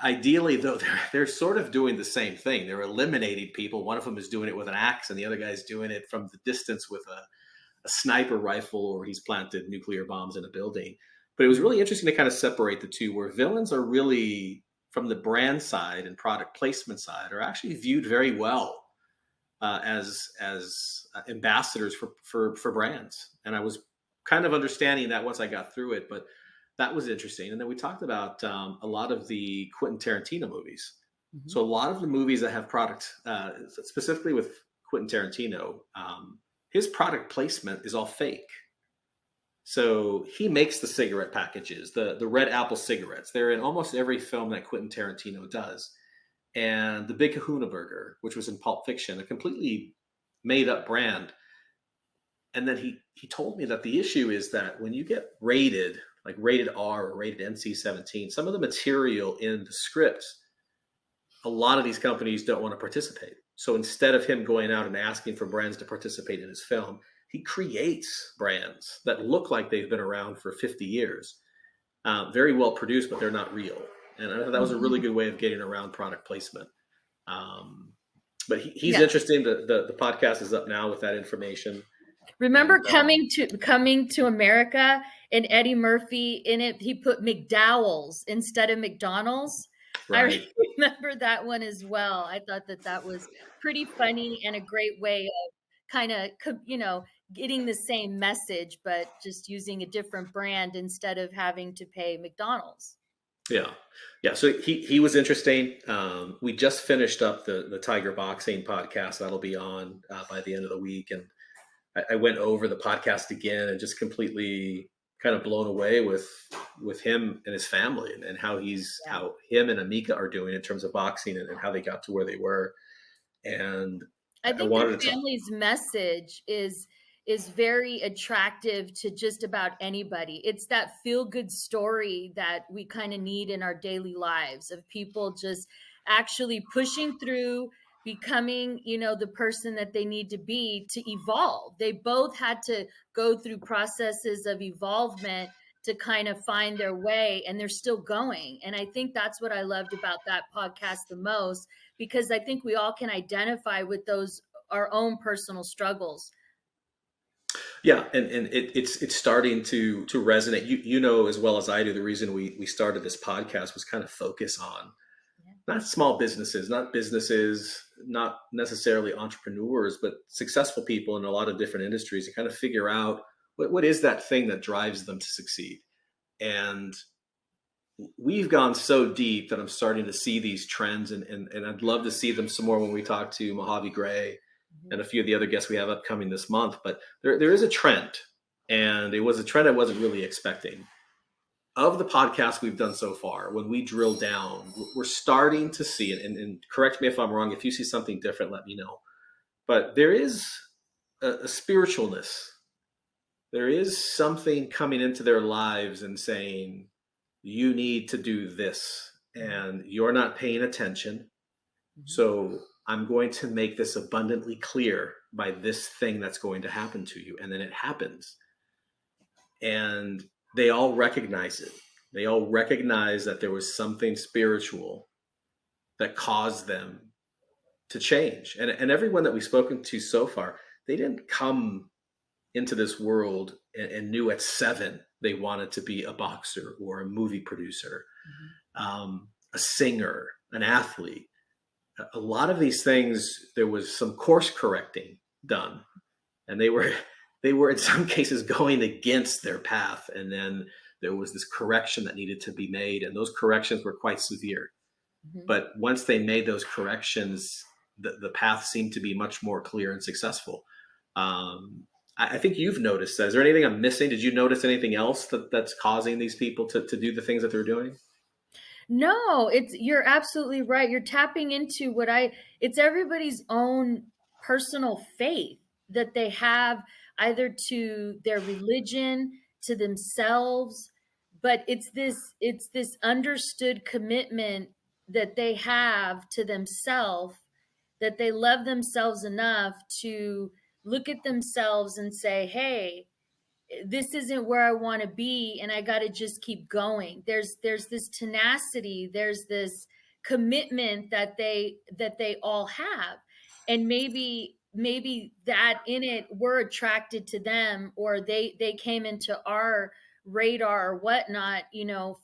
Ideally, though, they're sort of doing the same thing. They're eliminating people. One of them is doing it with an axe, and the other guy's doing it from the distance with a sniper rifle, or he's planted nuclear bombs in a building. But it was really interesting to kind of separate the two, where villains are really, from the brand side and product placement side, are actually viewed very well as ambassadors for brands. And I was kind of understanding that once I got through it, but that was interesting. And then we talked about a lot of the Quentin Tarantino movies. So a lot of the movies that have product, specifically with Quentin Tarantino, his product placement is all fake. So he makes the cigarette packages, the Red Apple cigarettes. They're in almost every film that Quentin Tarantino does. And the Big Kahuna Burger, which was in Pulp Fiction, a completely made up brand. And then he told me that the issue is that when you get rated, like rated R or rated NC-17, some of the material in the scripts, a lot of these companies don't want to participate. So instead of him going out and asking for brands to participate in his film, he creates brands that look like they've been around for 50 years. Very well produced, but they're not real. And I thought that was a really good way of getting around product placement. But he's interesting. The podcast is up now with that information. Remember Coming to America, and Eddie Murphy in it, he put McDowell's instead of McDonald's. Right. I remember that one as well. I thought that was pretty funny and a great way of kind of, getting the same message, but just using a different brand instead of having to pay McDonald's. Yeah. So he was interesting. We just finished up the Tiger Boxing podcast. That'll be on by the end of the week. And I went over the podcast again and just completely kind of blown away with him and his family and how him and Amika are doing in terms of boxing and how they got to where they were. And I think the family's message is very attractive to just about anybody. It's that feel-good story that we kind of need in our daily lives, of people just actually pushing through, becoming, the person that they need to be to evolve. They both had to go through processes of evolvement to kind of find their way, and they're still going. And I think that's what I loved about that podcast the most, because I think we all can identify with our own personal struggles. Yeah, and it's starting to resonate. You know as well as I do, the reason we started this podcast was kind of focus on not small businesses, not necessarily entrepreneurs, but successful people in a lot of different industries, to kind of figure out What is that thing that drives them to succeed? And we've gone so deep that I'm starting to see these trends, and I'd love to see them some more when we talk to Mojave Gray and a few of the other guests we have upcoming this month. But there is a trend, and it was a trend I wasn't really expecting. Of the podcasts we've done so far, when we drill down, we're starting to see it, and correct me if I'm wrong. If you see something different, let me know. But there is a spiritualness. There is something coming into their lives and saying, you need to do this, and you're not paying attention. So I'm going to make this abundantly clear by this thing that's going to happen to you. And then it happens. And they all recognize it. They all recognize that there was something spiritual that caused them to change. And everyone that we've spoken to so far, they didn't come into this world and knew at 7 they wanted to be a boxer or a movie producer, a singer, an athlete. A lot of these things, there was some course correcting done, and they were in some cases going against their path. And then there was this correction that needed to be made, and those corrections were quite severe. But once they made those corrections, the path seemed to be much more clear and successful. I think you've noticed that. Is there anything I'm missing? Did you notice anything else that's causing these people to do the things that they're doing? No, you're absolutely right. You're tapping into it's everybody's own personal faith that they have, either to their religion, to themselves, but it's this understood commitment that they have to themselves, that they love themselves enough to look at themselves and say, hey, this isn't where I want to be, and I got to just keep going. There's this tenacity, there's this commitment that they all have. And maybe that in it, we're attracted to them, or they came into our radar or whatnot,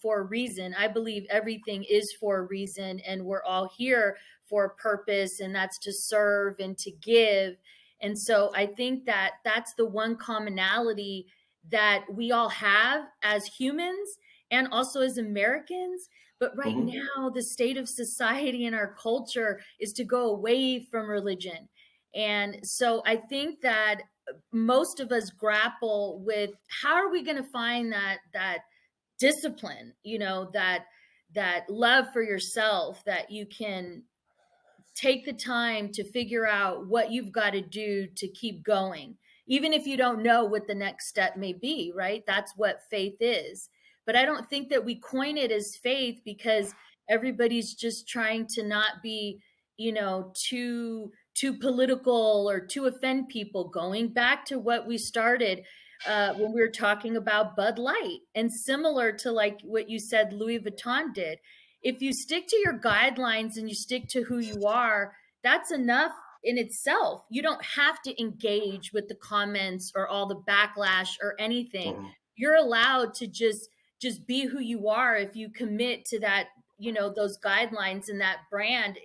for a reason. I believe everything is for a reason, and we're all here for a purpose, and that's to serve and to give. And so I think that that's the one commonality that we all have as humans and also as Americans. But right now, the state of society and our culture is to go away from religion. And so I think that most of us grapple with, how are we going to find that discipline, that love for yourself, that you can take the time to figure out what you've got to do to keep going, even if you don't know what the next step may be, right? That's what faith is. But I don't think that we coin it as faith because everybody's just trying to not be, too political or to offend people. Going back to what we started when we were talking about Bud Light, and similar to like what you said Louis Vuitton did. If you stick to your guidelines and you stick to who you are, that's enough in itself. You don't have to engage with the comments or all the backlash or anything. You're allowed to just be who you are. If you commit to that, those guidelines and that brand,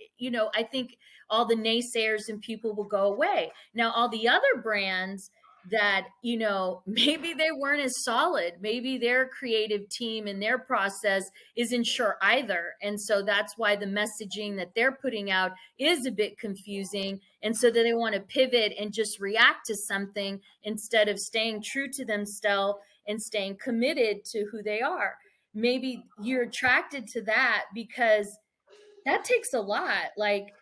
I think all the naysayers and people will go away. Now, all the other brands that, maybe they weren't as solid. Maybe their creative team and their process isn't sure either. And so that's why the messaging that they're putting out is a bit confusing. And so that they want to pivot and just react to something instead of staying true to themselves and staying committed to who they are. Maybe you're attracted to that because that takes a lot. Like,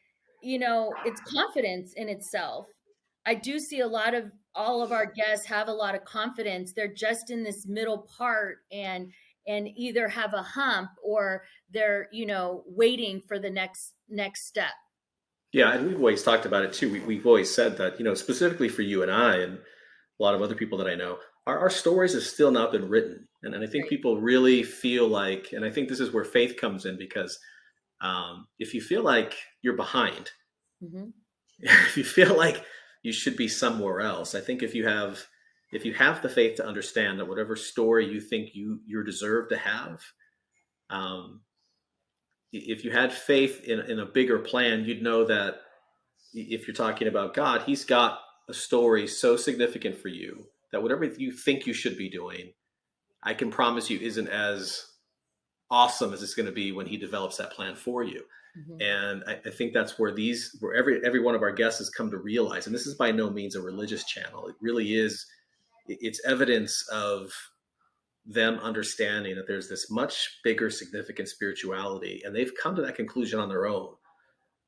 it's confidence in itself. I do see all of our guests have a lot of confidence. They're just in this middle part and either have a hump or they're, waiting for the next step. Yeah. And we've always talked about it too. We've always said that, specifically for you and I and a lot of other people that I know, our stories have still not been written. And I think people really feel like, and I think this is where faith comes in, because if you feel like you're behind, if you feel like you should be somewhere else, I think if you have the faith to understand that whatever story you think you're deserved to have, if you had faith in a bigger plan, you'd know that if you're talking about God, he's got a story so significant for you that whatever you think you should be doing, I can promise you isn't as awesome as it's going to be when he develops that plan for you. Mhm. And I think that's where every one of our guests has come to realize, and this is by no means a religious channel. It really is. It's evidence of them understanding that there's this much bigger, significant spirituality, and they've come to that conclusion on their own,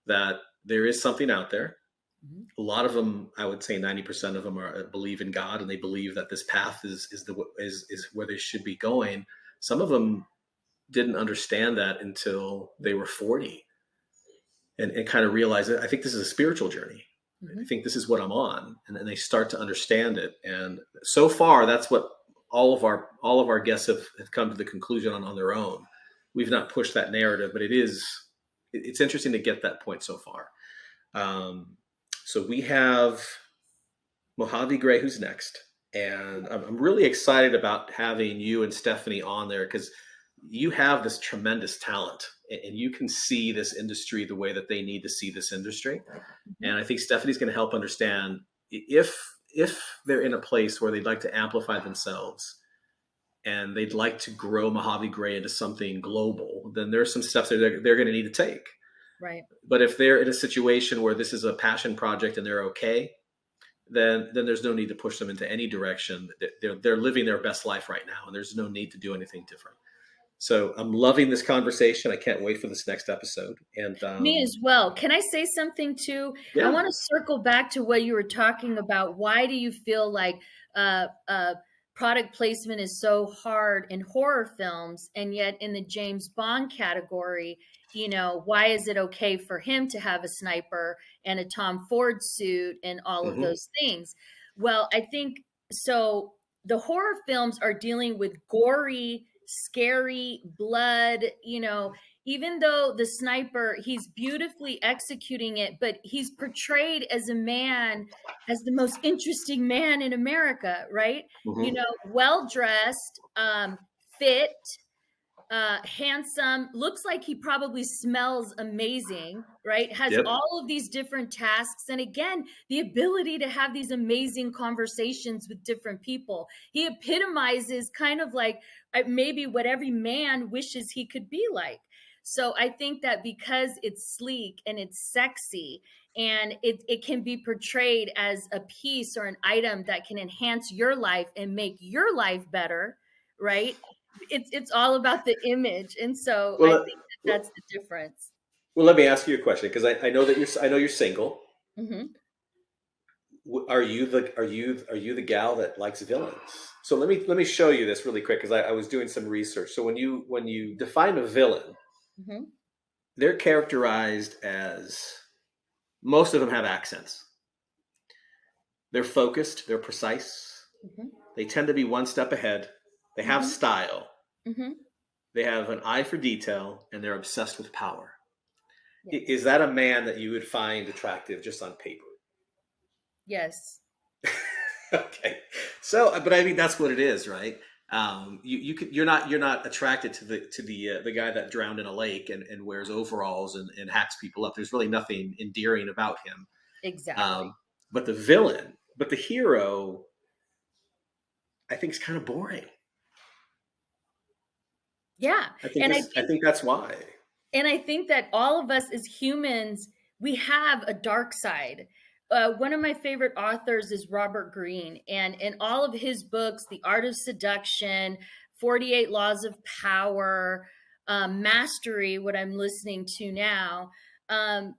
that there is something out there. Mhm. A lot of them, I would say 90% of them believe in God, and they believe that this path is where they should be going. Some of them didn't understand that until they were 40 and kind of realize that I think this is a spiritual journey. I think this is what I'm on. And then they start to understand it. And so far, that's what all of our guests have come to the conclusion on their own. We've not pushed that narrative, but it's interesting to get that point so far. So we have Mojave Gray, who's next. And I'm really excited about having you and Stephanie on there, because you have this tremendous talent and you can see this industry the way that they need to see this industry. And I think Stephanie's going to help understand if they're in a place where they'd like to amplify themselves and they'd like to grow Mojave Gray into something global, then there's some steps that they're going to need to take. Right. But if they're in a situation where this is a passion project and they're okay, then there's no need to push them into any direction. They're living their best life right now, and there's no need to do anything different. So I'm loving this conversation. I can't wait for this next episode. And me as well. Can I say something too? Yeah. I want to circle back to what you were talking about. Why do you feel like product placement is so hard in horror films, and yet in the James Bond category, why is it okay for him to have a sniper and a Tom Ford suit and all of those things? Well, I think so. The horror films are dealing with gory, scary blood, even though the sniper, he's beautifully executing it, but he's portrayed as a man, as the most interesting man in America, right? Well-dressed, fit, handsome, looks like he probably smells amazing, right? Has all of these different tasks. And again, the ability to have these amazing conversations with different people. He epitomizes kind of like maybe what every man wishes he could be like. So I think that because it's sleek and it's sexy and it can be portrayed as a piece or an item that can enhance your life and make your life better, right? It's all about the image, and so I think that's the difference. Well, let me ask you a question, because I know that you're single. Mm-hmm. Are you the gal that likes villains? So let me show you this really quick, because I was doing some research. So when you define a villain, they're characterized as, most of them have accents. They're focused. They're precise. They tend to be one step ahead. They have style. They have an eye for detail, and they're obsessed with power. Yes. Is that a man that you would find attractive just on paper? Yes. Okay. So, but I mean, that's what it is, right? You're not attracted to the guy that drowned in a lake and wears overalls and hacks people up. There's really nothing endearing about him. Exactly. But the hero, I think, is kind of boring. Yeah. I think that's why. And I think that all of us as humans, we have a dark side. One of my favorite authors is Robert Greene, and in all of his books, The Art of Seduction, 48 Laws of Power, Mastery, what I'm listening to now,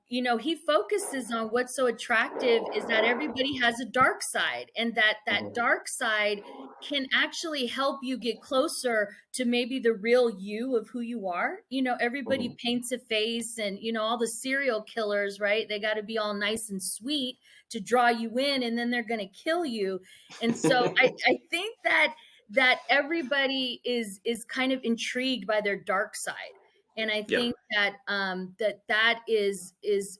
he focuses on what's so attractive is that everybody has a dark side, and that dark side can actually help you get closer to maybe the real you of who you are. Everybody paints a face, and all the serial killers, right? They got to be all nice and sweet to draw you in, and then they're going to kill you. And so I think that everybody is kind of intrigued by their dark side. And I think that that is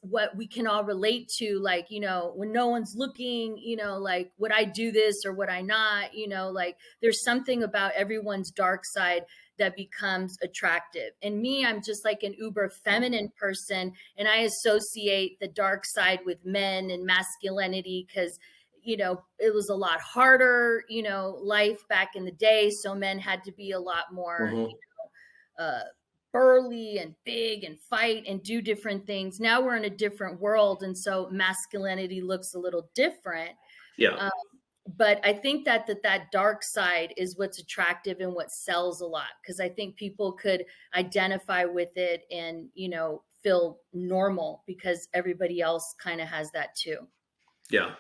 what we can all relate to, like, when no one's looking, like, would I do this or would I not? Like, there's something about everyone's dark side that becomes attractive. And me, I'm just like an uber feminine person, and I associate the dark side with men and masculinity because it was a lot harder, life back in the day. So men had to be a lot more, Mhm. uh, burly and big and fight and do different things. Now we're in a different world. And so masculinity looks a little different. Yeah. Um, but I think that dark side is what's attractive and what sells a lot. Cause I think people could identify with it and, feel normal because everybody else kind of has that too. Yeah.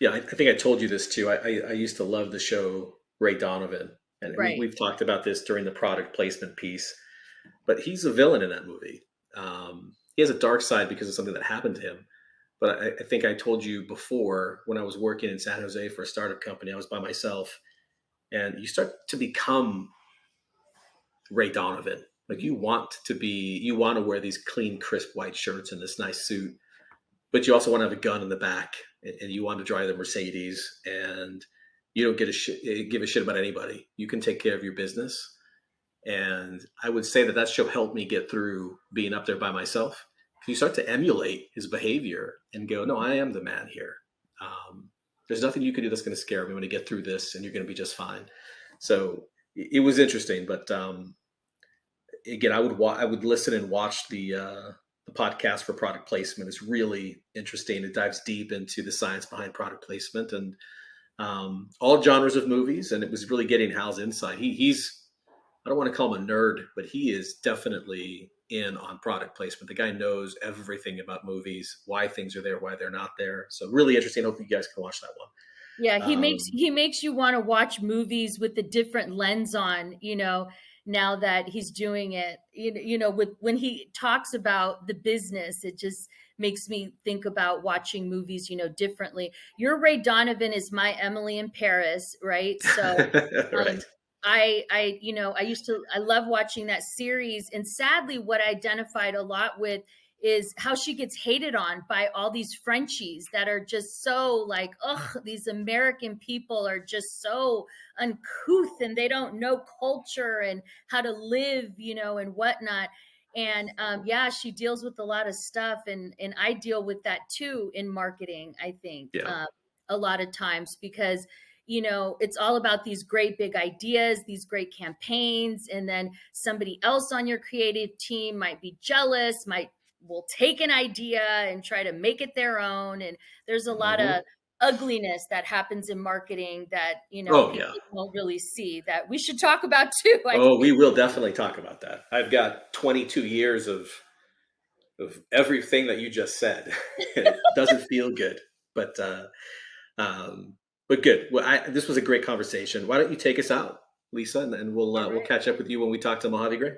Yeah. I think I told you this too. I used to love the show Ray Donovan, and Right. we've talked about this during the product placement piece, but he's a villain in that movie. He has a dark side because of something that happened to him. But I think I told you before, when I was working in San Jose for a startup company, I was by myself, and you start to become Ray Donovan. Like you want to wear these clean, crisp white shirts and this nice suit, but you also want to have a gun in the back, and you want to drive the Mercedes, and you don't give a shit about anybody. You can take care of your business. And I would say that show helped me get through being up there by myself. You start to emulate his behavior and go, no, I am the man here. There's nothing you can do that's going to scare me. When you get through this, and you're going to be just fine. So it was interesting, but again, I would listen and watch the podcast for product placement. It's really interesting. It dives deep into the science behind product placement and all genres of movies. And it was really getting Hal's insight. He's I don't want to call him a nerd, but he is definitely in on product placement. The guy knows everything about movies, why things are there, why they're not there. So really interesting. Hope you guys can watch that one. Yeah, he makes you want to watch movies with a different lens on, now that he's doing it. When he talks about the business, it just makes me think about watching movies, differently. Your Ray Donovan is my Emily in Paris, right? So Right. I love watching that series. And sadly, what I identified a lot with is how she gets hated on by all these Frenchies that are just so like, these American people are just so uncouth and they don't know culture and how to live, and whatnot. And she deals with a lot of stuff. And I deal with that too in marketing, I think, Yeah. a lot of times because it's all about these great big ideas, these great campaigns. And then somebody else on your creative team might be jealous, will take an idea and try to make it their own. And there's a lot of ugliness that happens in marketing that, people don't really see that we should talk about too. We will definitely talk about that. I've got 22 years of everything that you just said. It doesn't feel good, but good. Well, this was a great conversation. Why don't you take us out, Lisa, and we'll catch up with you when we talk to Mojave Gray.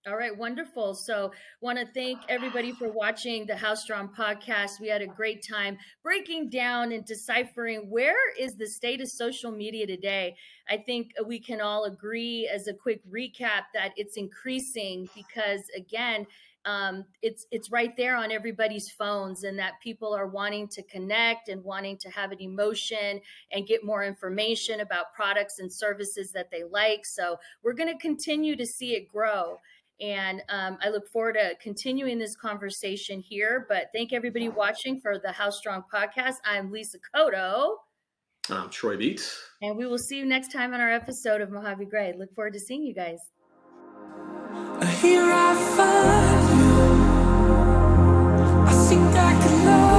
All right, wonderful. So want to thank everybody for watching the How Strong podcast. We had a great time breaking down and deciphering where is the state of social media today. I think we can all agree as a quick recap that it's increasing because, again, it's right there on everybody's phones, and that people are wanting to connect and wanting to have an emotion and get more information about products and services that they like. So we're going to continue to see it grow. And I look forward to continuing this conversation here. But thank everybody watching for the How Strong podcast. I'm Lisa Cotto. I'm Troy Beats. And we will see you next time on our episode of Mojave Gray. Look forward to seeing you guys. Here I find you. I think I could love